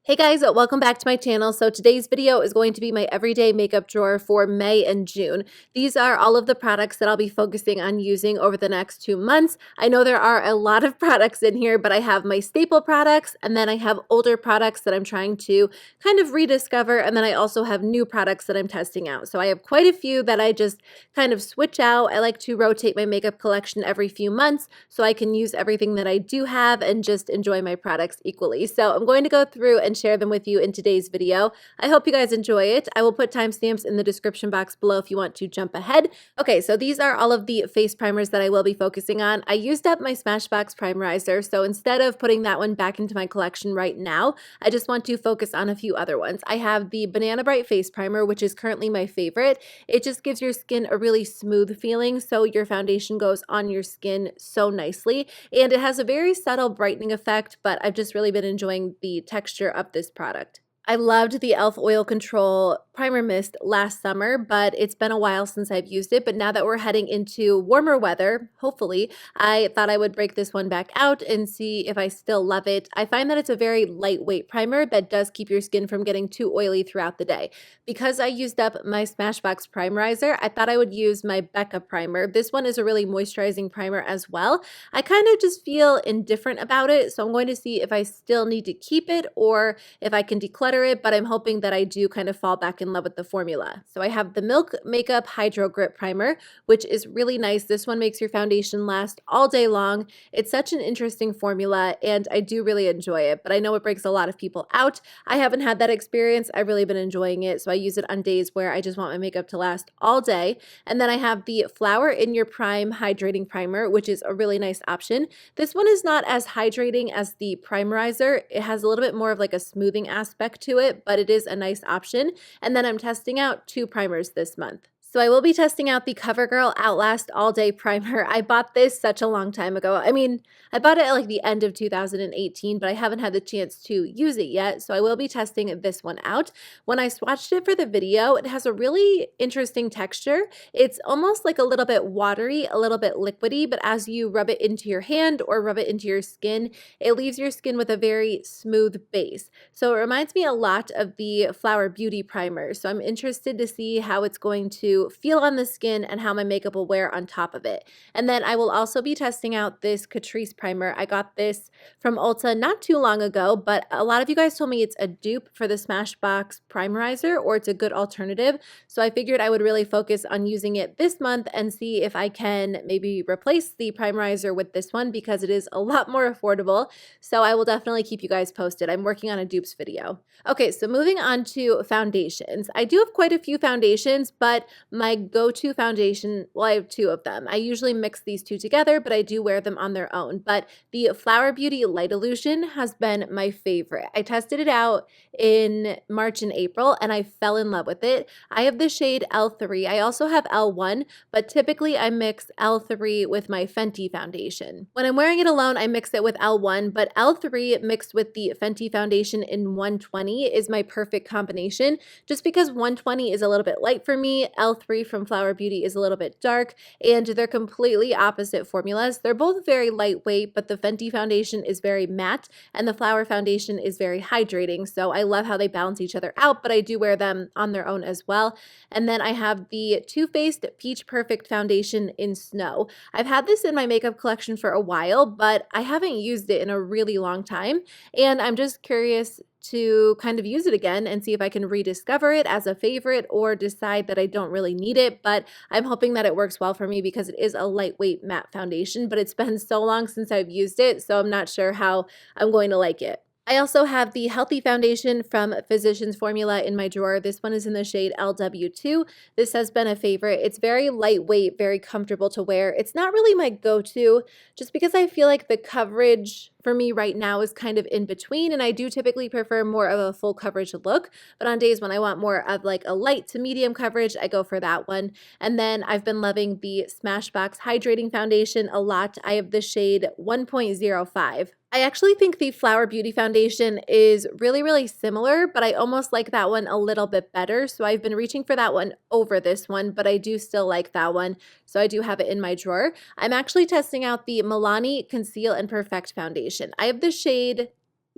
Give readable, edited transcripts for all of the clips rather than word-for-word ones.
Hey guys, welcome back to my channel. So today's video is going to be my everyday makeup drawer for May and June. These are all of the products that I'll be focusing on using over the next 2 months. I know there are a lot of products in here, but I have my staple products and then I have older products that I'm trying to kind of rediscover, and then I also have new products that I'm testing out. So I have quite a few that I just kind of switch out. I like to rotate my makeup collection every few months so I can use everything that I do have and just enjoy my products equally. So I'm going to go through and share them with you in today's video. I hope you guys enjoy it. I will put timestamps in the description box below if you want to jump ahead. Okay, so these are all of the face primers that I will be focusing on. I used up my Smashbox primerizer, so instead of putting that one back into my collection right now, I just want to focus on a few other ones. I have the Banana Bright Face Primer, which is currently my favorite. It just gives your skin a really smooth feeling, so your foundation goes on your skin so nicely, and it has a very subtle brightening effect, but I've just really been enjoying the texture of this product. I loved the e.l.f. Oil Control Primer Mist last summer, but it's been a while since I've used it. But now that we're heading into warmer weather, hopefully, I thought I would break this one back out and see if I still love it. I find that it's a very lightweight primer that does keep your skin from getting too oily throughout the day. Because I used up my Smashbox Primerizer, I thought I would use my Becca Primer. This one is a really moisturizing primer as well. I kind of just feel indifferent about it, so I'm going to see if I still need to keep it or if I can declutter it, but I'm hoping that I do kind of fall back in love with the formula. So I have the Milk Makeup Hydro Grip Primer, which is really nice. This one makes your foundation last all day long. It's such an interesting formula, and I do really enjoy it, but I know it breaks a lot of people out. I haven't had that experience. I've really been enjoying it, so I use it on days where I just want my makeup to last all day. And then I have the Flower in Your Prime Hydrating Primer, which is a really nice option. This one is not as hydrating as the primerizer. It has a little bit more of like a smoothing aspect to it, but it is a nice option. And then I'm testing out 2 primers this month. So I will be testing out the CoverGirl Outlast All Day Primer. I bought this such a long time ago. I mean, I bought it at like the end of 2018, but I haven't had the chance to use it yet, so I will be testing this one out. When I swatched it for the video, it has a really interesting texture. It's almost like a little bit watery, a little bit liquidy, but as you rub it into your hand or rub it into your skin, it leaves your skin with a very smooth base. So it reminds me a lot of the Flower Beauty Primer, so I'm interested to see how it's going to feel on the skin and how my makeup will wear on top of it. And then I will also be testing out this Catrice primer. I got this from Ulta not too long ago, but a lot of you guys told me it's a dupe for the Smashbox primerizer, or it's a good alternative. So I figured I would really focus on using it this month and see if I can maybe replace the primerizer with this one, because it is a lot more affordable. So I will definitely keep you guys posted. I'm working on a dupes video. Okay, so moving on to foundations. I do have quite a few foundations, but my go-to foundation, well, I have 2 of them. I usually mix these 2 together, but I do wear them on their own. But the Flower Beauty Light Illusion has been my favorite. I tested it out in March and April, and I fell in love with it. I have the shade L3. I also have L1, but typically I mix L3 with my Fenty foundation. When I'm wearing it alone, I mix it with L1, but L3 mixed with the Fenty foundation in 120 is my perfect combination, just because 120 is a little bit light for me. L3 from Flower Beauty is a little bit dark, and they're completely opposite formulas. They're both very lightweight, but the Fenty foundation is very matte, and the Flower foundation is very hydrating, so I love how they balance each other out, but I do wear them on their own as well. And then I have the Too Faced Peach Perfect Foundation in Snow. I've had this in my makeup collection for a while, but I haven't used it in a really long time, and I'm just curious to kind of use it again and see if I can rediscover it as a favorite or decide that I don't really need it. But I'm hoping that it works well for me because it is a lightweight matte foundation, but it's been so long since I've used it, so I'm not sure how I'm going to like it. I also have the Healthy Foundation from Physicians Formula in my drawer. This one is in the shade LW2. This has been a favorite. It's very lightweight, very comfortable to wear. It's not really my go-to just because I feel like the coverage for me right now is kind of in between, and I do typically prefer more of a full coverage look, but on days when I want more of like a light to medium coverage, I go for that one. And then I've been loving the Smashbox Hydrating Foundation a lot. I have the shade 1.05. I actually think the Flower Beauty Foundation is really, really similar, but I almost like that one a little bit better. So I've been reaching for that one over this one, but I do still like that one. So I do have it in my drawer. I'm actually testing out the Milani Conceal and Perfect Foundation. I have the shade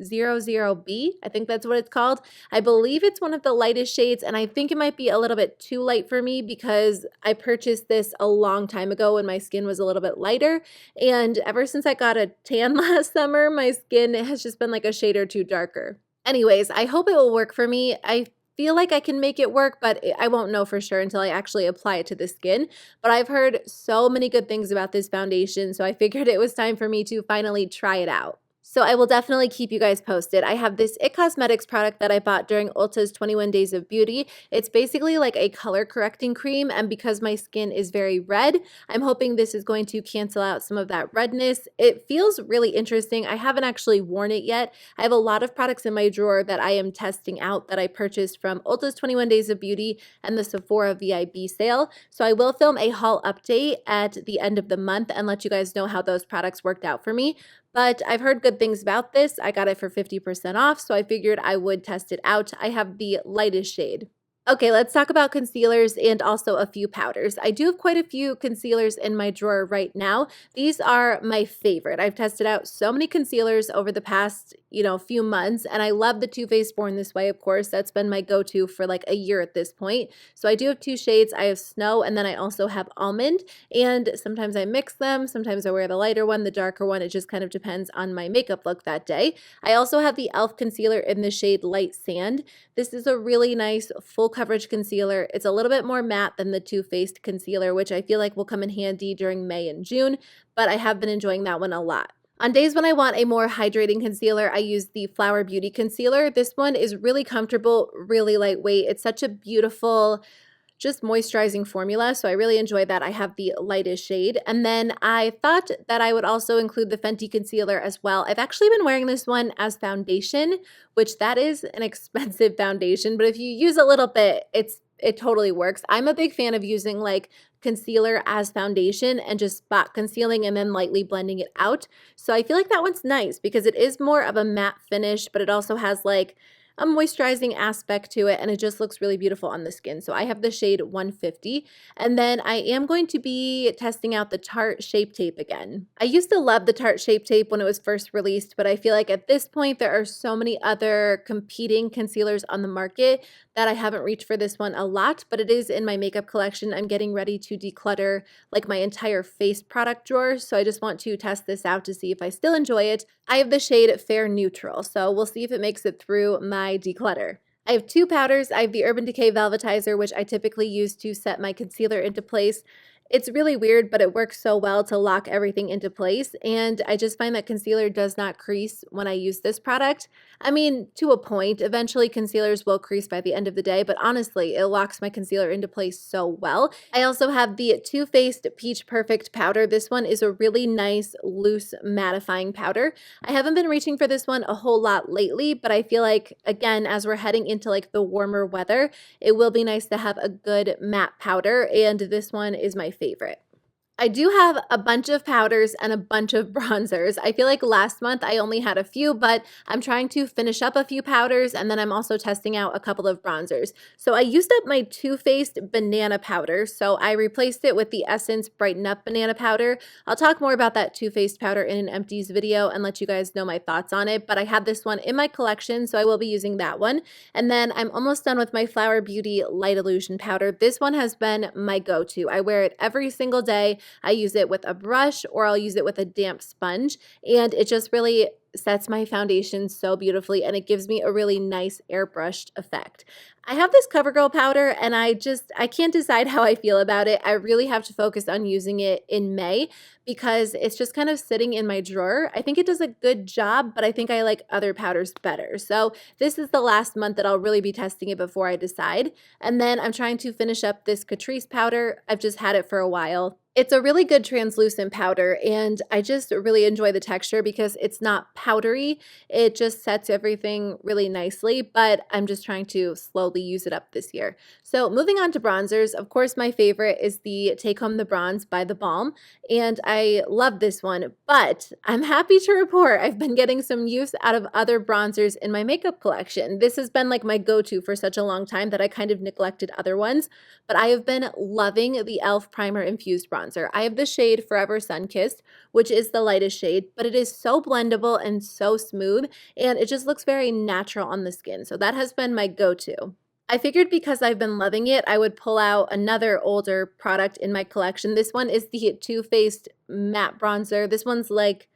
00B. I think that's what it's called. I believe it's one of the lightest shades, and I think it might be a little bit too light for me because I purchased this a long time ago when my skin was a little bit lighter, and ever since I got a tan last summer, my skin has just been like a shade or two darker. Anyways, I hope it will work for me. I feel like I can make it work, but I won't know for sure until I actually apply it to the skin. But I've heard so many good things about this foundation, so I figured it was time for me to finally try it out. So I will definitely keep you guys posted. I have this IT Cosmetics product that I bought during Ulta's 21 Days of Beauty. It's basically like a color correcting cream, and because my skin is very red, I'm hoping this is going to cancel out some of that redness. It feels really interesting. I haven't actually worn it yet. I have a lot of products in my drawer that I am testing out that I purchased from Ulta's 21 Days of Beauty and the Sephora VIB sale. So I will film a haul update at the end of the month and let you guys know how those products worked out for me. But I've heard good things about this. I got it for 50% off, so I figured I would test it out. I have the lightest shade. Okay, let's talk about concealers and also a few powders. I do have quite a few concealers in my drawer right now. These are my favorite. I've tested out so many concealers over the past, few months, and I love the Too Faced Born This Way, of course. That's been my go-to for like a year at this point. So I do have two shades. I have Snow, and then I also have Almond, and sometimes I mix them. Sometimes I wear the lighter one, the darker one. It just kind of depends on my makeup look that day. I also have the e.l.f. concealer in the shade Light Sand. This is a really nice full coverage concealer. It's a little bit more matte than the Too Faced concealer, which I feel like will come in handy during May and June, but I have been enjoying that one a lot. On days when I want a more hydrating concealer, I use the Flower Beauty concealer. This one is really comfortable, really lightweight. It's such a beautiful, just moisturizing formula, so I really enjoy that. I have the lightest shade. And then I thought that I would also include the Fenty concealer as well. I've actually been wearing this one as foundation, which that is an expensive foundation, but if you use a little bit, it totally works. I'm a big fan of using like concealer as foundation and just spot concealing and then lightly blending it out. So I feel like that one's nice because it is more of a matte finish, but it also has like a moisturizing aspect to it, and it just looks really beautiful on the skin. So I have the shade 150, and then I am going to be testing out the Tarte Shape Tape again. I used to love the Tarte Shape Tape when it was first released, but I feel like at this point there are so many other competing concealers on the market that I haven't reached for this one a lot, but it is in my makeup collection. I'm getting ready to declutter like my entire face product drawer, so I just want to test this out to see if I still enjoy it. I have the shade Fair Neutral, so we'll see if it makes it through my declutter. I have two powders. I have the Urban Decay Velvetizer, which I typically use to set my concealer into place. It's really weird, but it works so well to lock everything into place, and I just find that concealer does not crease when I use this product. I mean, to a point. Eventually, concealers will crease by the end of the day, but honestly, it locks my concealer into place so well. I also have the Too Faced Peach Perfect powder. This one is a really nice, loose, mattifying powder. I haven't been reaching for this one a whole lot lately, but I feel like, again, as we're heading into like the warmer weather, it will be nice to have a good matte powder, and this one is my favorite. I do have a bunch of powders and a bunch of bronzers. I feel like last month I only had a few, but I'm trying to finish up a few powders, and then I'm also testing out a couple of bronzers. So I used up my Too Faced banana powder, so I replaced it with the Essence Brighten Up banana powder. I'll talk more about that Too Faced powder in an empties video and let you guys know my thoughts on it, but I have this one in my collection, so I will be using that one. And then I'm almost done with my Flower Beauty Light Illusion powder. This one has been my go-to. I wear it every single day. I use it with a brush, or I'll use it with a damp sponge, and it just really sets my foundation so beautifully, and it gives me a really nice airbrushed effect. I have this CoverGirl powder, and I can't decide how I feel about it. I really have to focus on using it in May because it's just kind of sitting in my drawer. I think it does a good job, but I think I like other powders better. So this is the last month that I'll really be testing it before I decide. And then I'm trying to finish up this Catrice powder. I've just had it for a while. It's a really good translucent powder, and I just really enjoy the texture because it's not powdery. It just sets everything really nicely, but I'm just trying to slowly use it up this year. So moving on to bronzers, of course my favorite is the Take Home the Bronze by The Balm, and I love this one, but I'm happy to report I've been getting some use out of other bronzers in my makeup collection. This has been like my go-to for such a long time that I kind of neglected other ones, but I have been loving the e.l.f. Primer Infused Bronzer. I have the shade Forever Sunkissed, which is the lightest shade, but it is so blendable and and so smooth, and it just looks very natural on the skin. So that has been my go-to. I figured because I've been loving it, I would pull out another older product in my collection. This one is the Too Faced Matte Bronzer. This one's like,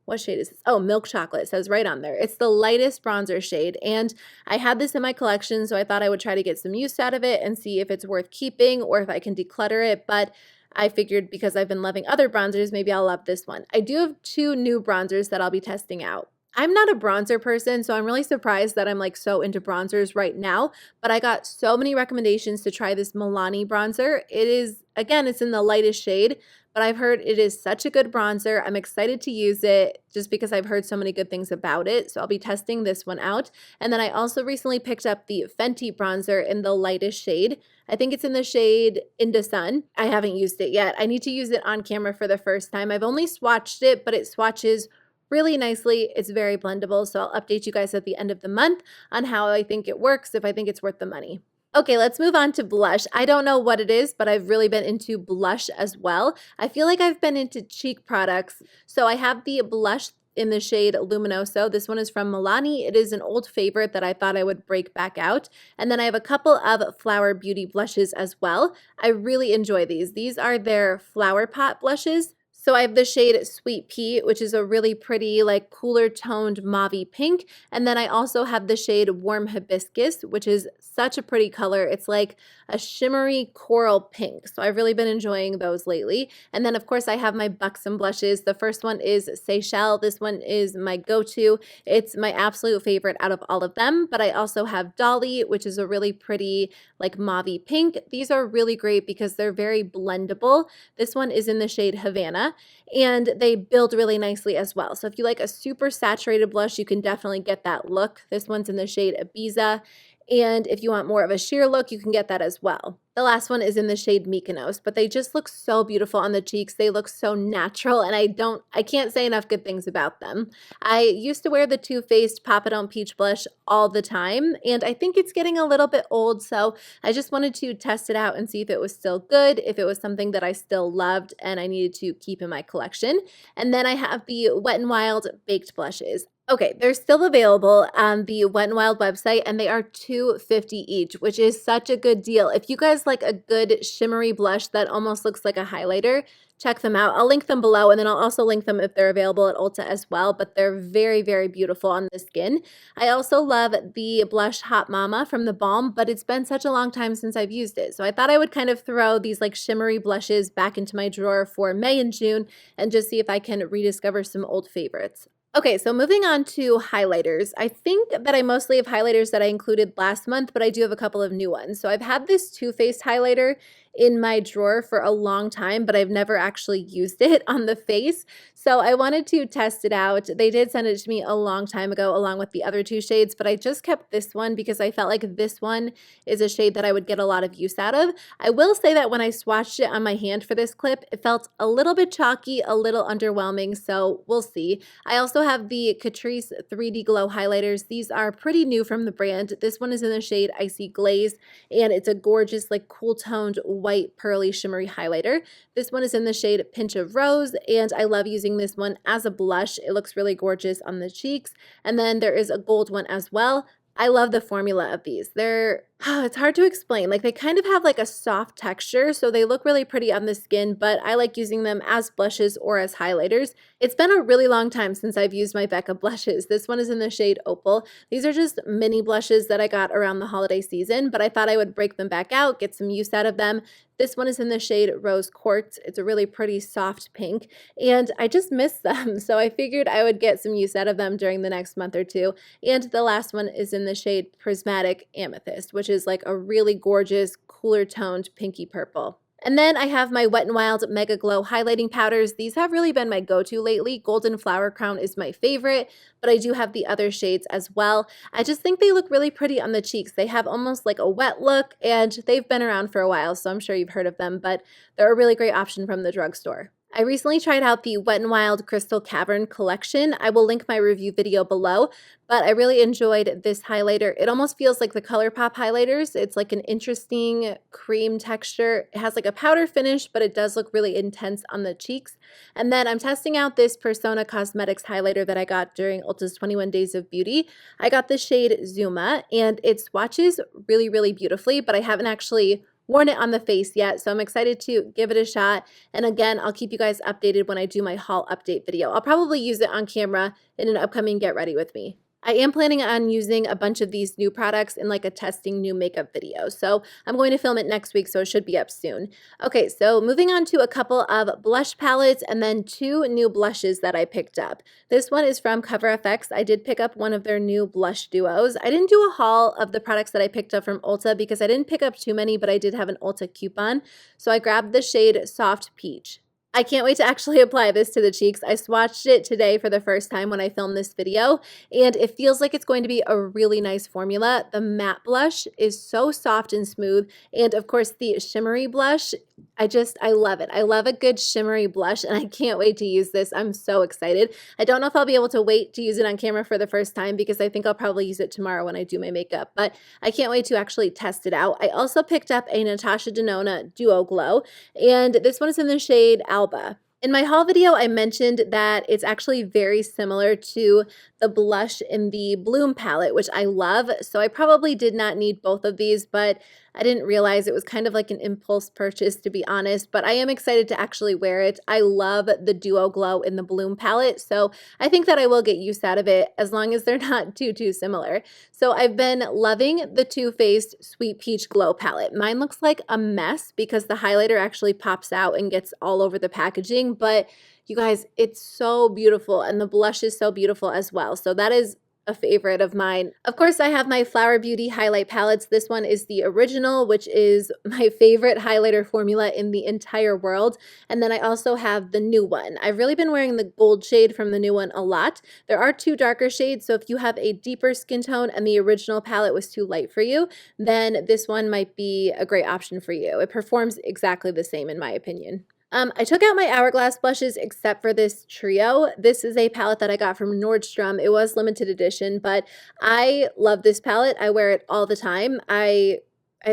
what shade is this? Oh, milk chocolate, it says right on there. It's the lightest bronzer shade, and I had this in my collection, so I thought I would try to get some use out of it and see if it's worth keeping or if I can declutter it, but I figured because I've been loving other bronzers, maybe I'll love this one. I do have 2 new bronzers that I'll be testing out. I'm not a bronzer person, so I'm really surprised that I'm like so into bronzers right now, but I got so many recommendations to try this Milani bronzer. It is, again, it's in the lightest shade, but I've heard it is such a good bronzer. I'm excited to use it just because I've heard so many good things about it, so I'll be testing this one out. And then I also recently picked up the Fenty bronzer in the lightest shade. I think it's in the shade Into Sun. I haven't used it yet. I need to use it on camera for the first time. I've only swatched it, but it swatches really nicely. It's very blendable, so I'll update you guys at the end of the month on how I think it works, if I think it's worth the money. Okay, let's move on to blush. I don't know what it is, but I've really been into blush as well. I feel like I've been into cheek products. So I have the blush in the shade Luminoso. This one is from Milani. It is an old favorite that I thought I would break back out. And then I have a couple of Flower Beauty blushes as well. I really enjoy these. These are their Flower Pot blushes. So I have the shade Sweet Pea, which is a really pretty, like cooler toned mauvey pink. And then I also have the shade Warm Hibiscus, which is such a pretty color. It's like a shimmery coral pink. So I've really been enjoying those lately. And then of course I have my Buxom blushes. The first one is Seychelles. This one is my go-to. It's my absolute favorite out of all of them. But I also have Dolly, which is a really pretty like mauvey pink. These are really great because they're very blendable. This one is in the shade Havana, and they build really nicely as well. So if you like a super saturated blush, you can definitely get that look. This one's in the shade Ibiza. And if you want more of a sheer look, you can get that as well. The last one is in the shade Mykonos, but they just look so beautiful on the cheeks. They look so natural, and I can't say enough good things about them. I used to wear the Too Faced Papadon Peach Blush all the time, and I think it's getting a little bit old, so I just wanted to test it out and see if it was still good, if it was something that I still loved and I needed to keep in my collection. And then I have the Wet n Wild Baked Blushes. Okay, they're still available on the Wet n Wild website, and they are $2.50 each, which is such a good deal. If you guys like a good shimmery blush that almost looks like a highlighter, check them out. I'll link them below, and then I'll also link them if they're available at Ulta as well, but they're very, very beautiful on the skin. I also love the blush Hot Mama from the Balm, but it's been such a long time since I've used it, so I thought I would kind of throw these like shimmery blushes back into my drawer for May and June and just see if I can rediscover some old favorites. Okay, so moving on to highlighters. I think that I mostly have highlighters that I included last month, but I do have a couple of new ones. So I've had this Too Faced highlighter in my drawer for a long time, but I've never actually used it on the face. So I wanted to test it out. They did send it to me a long time ago along with the other 2 shades, but I just kept this one because I felt like this one is a shade that I would get a lot of use out of. I will say that when I swatched it on my hand for this clip, it felt a little bit chalky, a little underwhelming, so we'll see. I also have the Catrice 3D Glow highlighters. These are pretty new from the brand. This one is in the shade Icy Glaze, and it's a gorgeous, like cool toned white pearly shimmery highlighter. This one is in the shade Pinch of Rose, and I love using this one as a blush. It looks really gorgeous on the cheeks. And then there is a gold one as well. I love the formula of these. It's hard to explain. Like they kind of have like a soft texture, so they look really pretty on the skin, but I like using them as blushes or as highlighters. It's been a really long time since I've used my Becca blushes. This one is in the shade Opal. These are just mini blushes that I got around the holiday season, but I thought I would break them back out, get some use out of them. This one is in the shade Rose Quartz. It's a really pretty soft pink, and I just miss them, so I figured I would get some use out of them during the next month or two. And the last one is in the shade Prismatic Amethyst, which is like a really gorgeous, cooler toned pinky purple. And then I have my Wet n Wild Mega Glow highlighting powders. These have really been my go-to lately. Golden Flower Crown is my favorite, but I do have the other shades as well. I just think they look really pretty on the cheeks. They have almost like a wet look, and they've been around for a while, so I'm sure you've heard of them, but they're a really great option from the drugstore. I recently tried out the Wet n Wild Crystal Cavern collection. I will link my review video below, but I really enjoyed this highlighter. It almost feels like the ColourPop highlighters. It's like an interesting cream texture. It has like a powder finish, but it does look really intense on the cheeks. And then I'm testing out this Persona Cosmetics highlighter that I got during Ulta's 21 Days of Beauty. I got the shade Zuma, and it swatches really, really beautifully, but I haven't actually worn it on the face yet, so I'm excited to give it a shot. And again, I'll keep you guys updated when I do my haul update video. I'll probably use it on camera in an upcoming Get Ready With Me. I am planning on using a bunch of these new products in like a testing new makeup video. So I'm going to film it next week, so it should be up soon. Okay, so moving on to a couple of blush palettes and then two new blushes that I picked up. This one is from CoverFX. I did pick up one of their new blush duos. I didn't do a haul of the products that I picked up from Ulta because I didn't pick up too many, but I did have an Ulta coupon. So I grabbed the shade Soft Peach. I can't wait to actually apply this to the cheeks. I swatched it today for the first time when I filmed this video, and it feels like it's going to be a really nice formula. The matte blush is so soft and smooth, and of course the shimmery blush, I love it. I love a good shimmery blush, and I can't wait to use this. I'm so excited. I don't know if I'll be able to wait to use it on camera for the first time because I think I'll probably use it tomorrow when I do my makeup, but I can't wait to actually test it out. I also picked up a Natasha Denona Duo Glow, and this one is in the shade Alba. In my haul video, I mentioned that it's actually very similar to the blush in the Bloom palette, which I love. So I probably did not need both of these, but I didn't realize it was kind of like an impulse purchase, to be honest, but I am excited to actually wear it. I love the Duo Glow in the Bloom palette, so I think that I will get use out of it as long as they're not too similar. So I've been loving the Too Faced Sweet Peach Glow palette. Mine looks like a mess because the highlighter actually pops out and gets all over the packaging, but you guys, it's so beautiful, and the blush is so beautiful as well. So that is a favorite of mine. Of course, I have my Flower Beauty highlight palettes. This one is the original, which is my favorite highlighter formula in the entire world. And then I also have the new one. I've really been wearing the gold shade from the new one a lot. There are two darker shades, so if you have a deeper skin tone and the original palette was too light for you, then this one might be a great option for you. It performs exactly the same in my opinion. I took out my Hourglass blushes except for this trio. This is a palette that I got from Nordstrom. It was limited edition, but I love this palette. I wear it all the time. I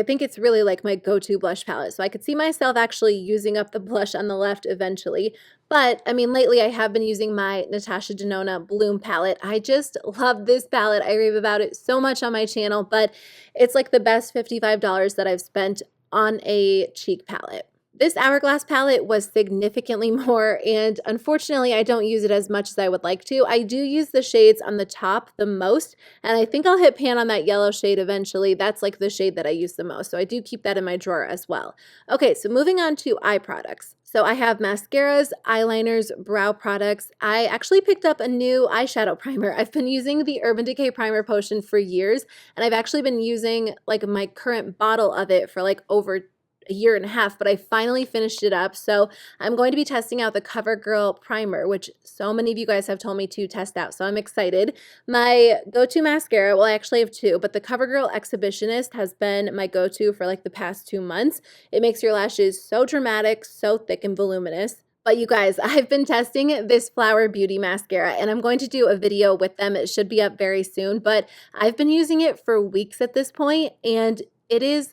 think it's really like my go-to blush palette. So I could see myself actually using up the blush on the left eventually. But I mean, lately I have been using my Natasha Denona Bloom palette. I just love this palette. I rave about it so much on my channel, but it's like the best $55 that I've spent on a cheek palette. This Hourglass palette was significantly more, and unfortunately, I don't use it as much as I would like to. I do use the shades on the top the most, and I think I'll hit pan on that yellow shade eventually. That's like the shade that I use the most, so I do keep that in my drawer as well. Okay, so moving on to eye products. So I have mascaras, eyeliners, brow products. I actually picked up a new eyeshadow primer. I've been using the Urban Decay Primer Potion for years, and I've actually been using like my current bottle of it for like over a year and a half, but I finally finished it up. So I'm going to be testing out the CoverGirl primer, which so many of you guys have told me to test out. So I'm excited. My go-to mascara, well, I actually have two, but the CoverGirl Exhibitionist has been my go-to for like the past 2 months. It makes your lashes so dramatic, so thick and voluminous. But you guys, I've been testing this Flower Beauty mascara, and I'm going to do a video with them. It should be up very soon, but I've been using it for weeks at this point, and it's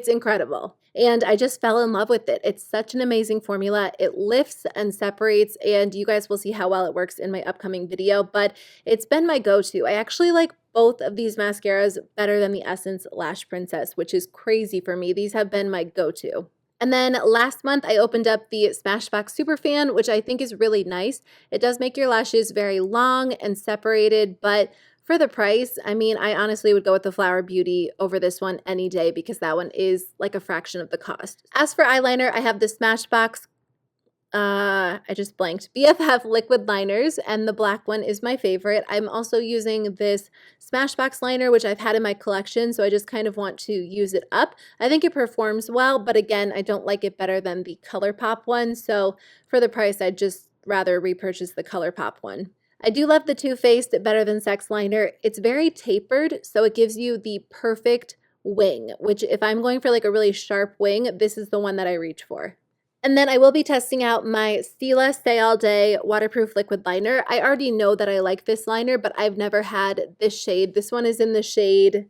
incredible. And I just fell in love with it. It's such an amazing formula. It lifts and separates, and you guys will see how well it works in my upcoming video, but it's been my go-to. I actually like both of these mascaras better than the Essence Lash Princess, which is crazy for me. These have been my go-to. And then last month, I opened up the Smashbox Superfan, which I think is really nice. It does make your lashes very long and separated, but for the price, I mean, I honestly would go with the Flower Beauty over this one any day because that one is like a fraction of the cost. As for eyeliner, I have the Smashbox, I just blanked, BFF liquid liners, and the black one is my favorite. I'm also using this Smashbox liner, which I've had in my collection, so I just kind of want to use it up. I think it performs well, but again, I don't like it better than the ColourPop one, so for the price, I'd just rather repurchase the ColourPop one. I do love the Too Faced Better Than Sex liner. It's very tapered, so it gives you the perfect wing, which if I'm going for like a really sharp wing, this is the one that I reach for. And then I will be testing out my Stila Stay All Day Waterproof Liquid Liner. I already know that I like this liner, but I've never had this shade. This one is in the shade,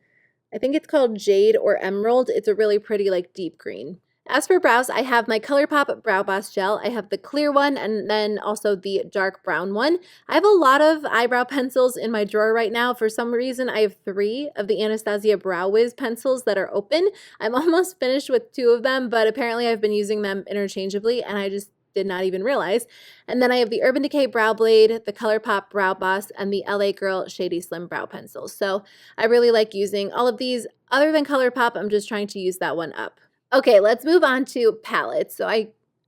I think it's called Jade or Emerald. It's a really pretty, like, deep green. As for brows, I have my ColourPop Brow Boss Gel. I have the clear one and then also the dark brown one. I have a lot of eyebrow pencils in my drawer right now. For some reason, I have 3 of the Anastasia Brow Wiz pencils that are open. I'm almost finished with 2 of them, but apparently I've been using them interchangeably and I just did not even realize. And then I have the Urban Decay Brow Blade, the ColourPop Brow Boss, and the LA Girl Shady Slim Brow Pencil. So I really like using all of these. Other than ColourPop, I'm just trying to use that one up. Okay, let's move on to palettes.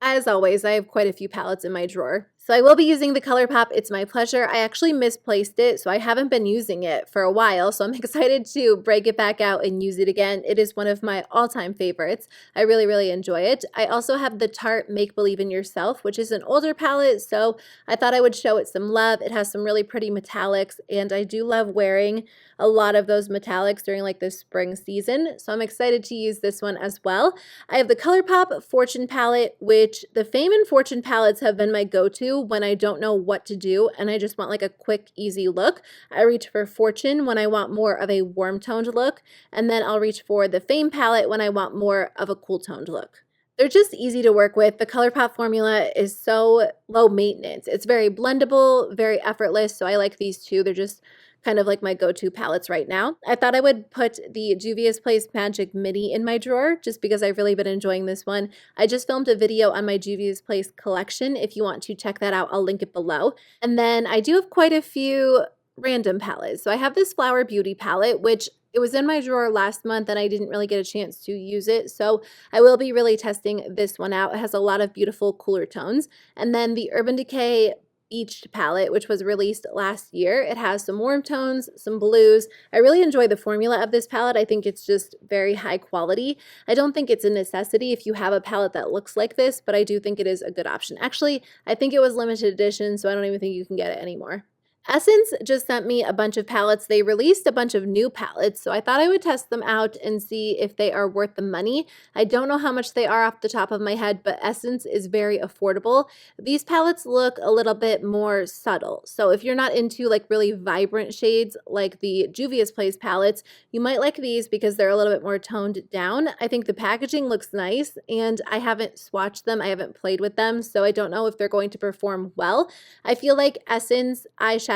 As always, I have quite a few palettes in my drawer. So I will be using the ColourPop It's My Pleasure. I actually misplaced it, so I haven't been using it for a while, so I'm excited to break it back out and use it again. It is one of my all-time favorites. I really, really enjoy it. I also have the Tarte Make Believe in Yourself, which is an older palette, so I thought I would show it some love. It has some really pretty metallics, and I do love wearing a lot of those metallics during like the spring season, so I'm excited to use this one as well. I have the ColourPop Fortune palette, which the Fame and Fortune palettes have been my go-to when I don't know what to do and I just want like a quick, easy look. I reach for Fortune when I want more of a warm-toned look, and then I'll reach for the Fame palette when I want more of a cool-toned look. They're just easy to work with. The ColourPop formula is so low maintenance. It's very blendable, very effortless, so I like these two. They're just kind of like my go-to palettes right now. I thought I would put the Juvia's Place Magic Mini in my drawer just because I've really been enjoying this one. I just filmed a video on my Juvia's Place collection. If you want to check that out, I'll link it below. And then I do have quite a few random palettes. So I have this Flower Beauty palette, which it was in my drawer last month and I didn't really get a chance to use it. So I will be really testing this one out. It has a lot of beautiful cooler tones. And then the Urban Decay Beached palette, which was released last year. It has some warm tones, some blues. I really enjoy the formula of this palette. I think it's just very high quality. I don't think it's a necessity if you have a palette that looks like this, but I do think it is a good option. Actually, I think it was limited edition, so I don't even think you can get it anymore. Essence just sent me a bunch of palettes. They released a bunch of new palettes, so I thought I would test them out and see if they are worth the money. I don't know how much they are off the top of my head, but Essence is very affordable. These palettes look a little bit more subtle, so if you're not into like really vibrant shades like the Juvia's Place palettes, you might like these because they're a little bit more toned down. I think the packaging looks nice, and I haven't swatched them, I haven't played with them, so I don't know if they're going to perform well. I feel like Essence eyeshadows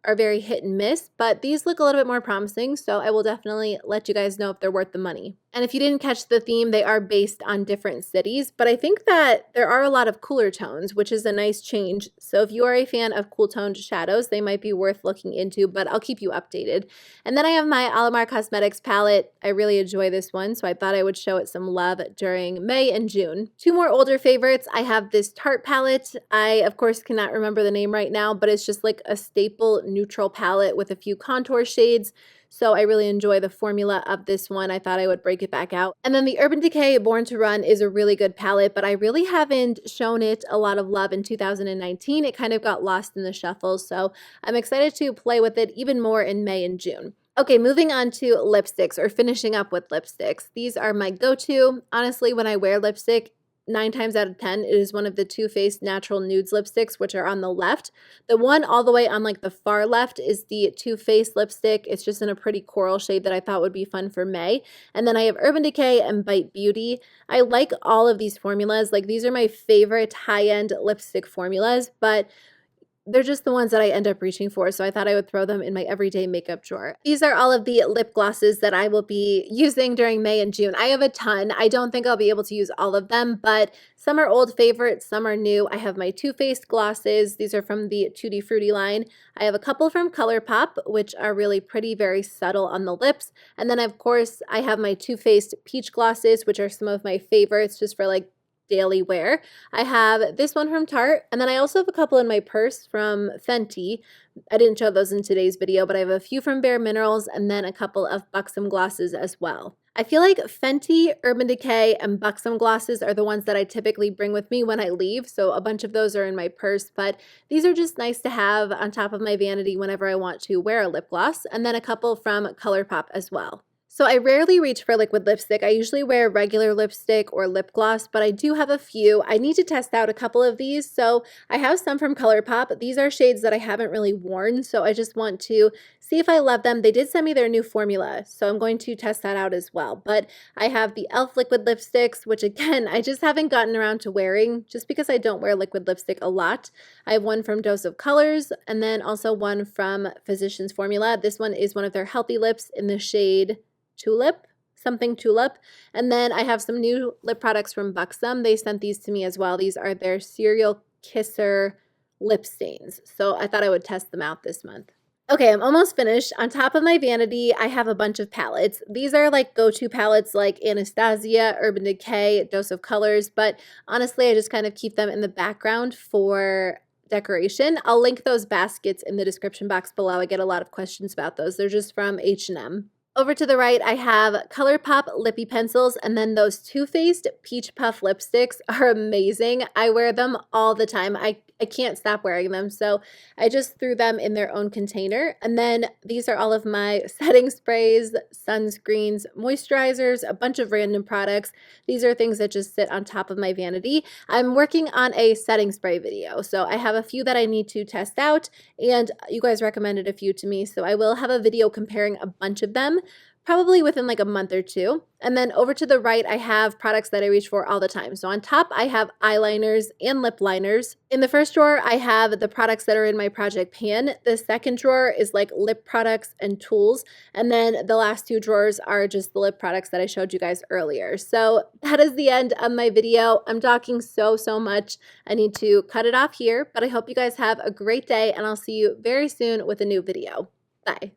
are very hit and miss, but these look a little bit more promising, so I will definitely let you guys know if they're worth the money. And if you didn't catch the theme, they are based on different cities, but I think that there are a lot of cooler tones, which is a nice change. So if you are a fan of cool toned shadows, they might be worth looking into, but I'll keep you updated. And then I have my Alamar Cosmetics palette. I really enjoy this one, so I thought I would show it some love during May and June. 2 more older favorites. I have this Tarte palette. I, of course, cannot remember the name right now, but it's just like a staple neutral palette with a few contour shades. So I really enjoy the formula of this one. I thought I would break it back out. And then the Urban Decay Born to Run is a really good palette, but I really haven't shown it a lot of love in 2019. It kind of got lost in the shuffle, so I'm excited to play with it even more in May and June. Okay, moving on to lipsticks, or finishing up with lipsticks. These are my go-to. Honestly, when I wear lipstick, 9 times out of 10, it is one of the Too Faced Natural Nudes lipsticks, which are on the left. The one all the way on like the far left is the Too Faced lipstick. It's just in a pretty coral shade that I thought would be fun for May. And then I have Urban Decay and Bite Beauty. I like all of these formulas. Like, these are my favorite high-end lipstick formulas, but they're just the ones that I end up reaching for, so I thought I would throw them in my everyday makeup drawer. These are all of the lip glosses that I will be using during May and June. I have a ton. I don't think I'll be able to use all of them, but some are old favorites, some are new. I have my Too Faced glosses. These are from the Tutti Frutti line. I have a couple from ColourPop, which are really pretty, very subtle on the lips. And then, of course, I have my Too Faced peach glosses, which are some of my favorites just for like daily wear. I have this one from Tarte, and then I also have a couple in my purse from Fenty. I didn't show those in today's video, but I have a few from Bare Minerals and then a couple of Buxom glosses as well. I feel like Fenty, Urban Decay, and Buxom glosses are the ones that I typically bring with me when I leave, so a bunch of those are in my purse, but these are just nice to have on top of my vanity whenever I want to wear a lip gloss, and then a couple from ColourPop as well. So I rarely reach for liquid lipstick. I usually wear regular lipstick or lip gloss, but I do have a few. I need to test out a couple of these. So I have some from ColourPop. These are shades that I haven't really worn, so I just want to see if I love them. They did send me their new formula, so I'm going to test that out as well. But I have the e.l.f. liquid lipsticks, which again, I just haven't gotten around to wearing just because I don't wear liquid lipstick a lot. I have one from Dose of Colors and then also one from Physicians Formula. This one is one of their healthy lips in the shade Tulip, something Tulip. And then I have some new lip products from Buxom. They sent these to me as well. These are their Serial Kisser lip stains. So I thought I would test them out this month. Okay, I'm almost finished. On top of my vanity, I have a bunch of palettes. These are like go-to palettes like Anastasia, Urban Decay, Dose of Colors, but honestly, I just kind of keep them in the background for decoration. I'll link those baskets in the description box below. I get a lot of questions about those. They're just from H&M. Over to the right, I have ColourPop Lippy Pencils, and then those Too Faced Peach Puff lipsticks are amazing. I wear them all the time. I can't stop wearing them, so I just threw them in their own container. And then these are all of my setting sprays, sunscreens, moisturizers, a bunch of random products. These are things that just sit on top of my vanity. I'm working on a setting spray video, so I have a few that I need to test out, and you guys recommended a few to me, so I will have a video comparing a bunch of them, probably within like a month or two. And then over to the right, I have products that I reach for all the time. So on top, I have eyeliners and lip liners. In the first drawer, I have the products that are in my project pan. The second drawer is like lip products and tools. And then the last two drawers are just the lip products that I showed you guys earlier. So that is the end of my video. I'm talking so much. I need to cut it off here, but I hope you guys have a great day and I'll see you very soon with a new video. Bye.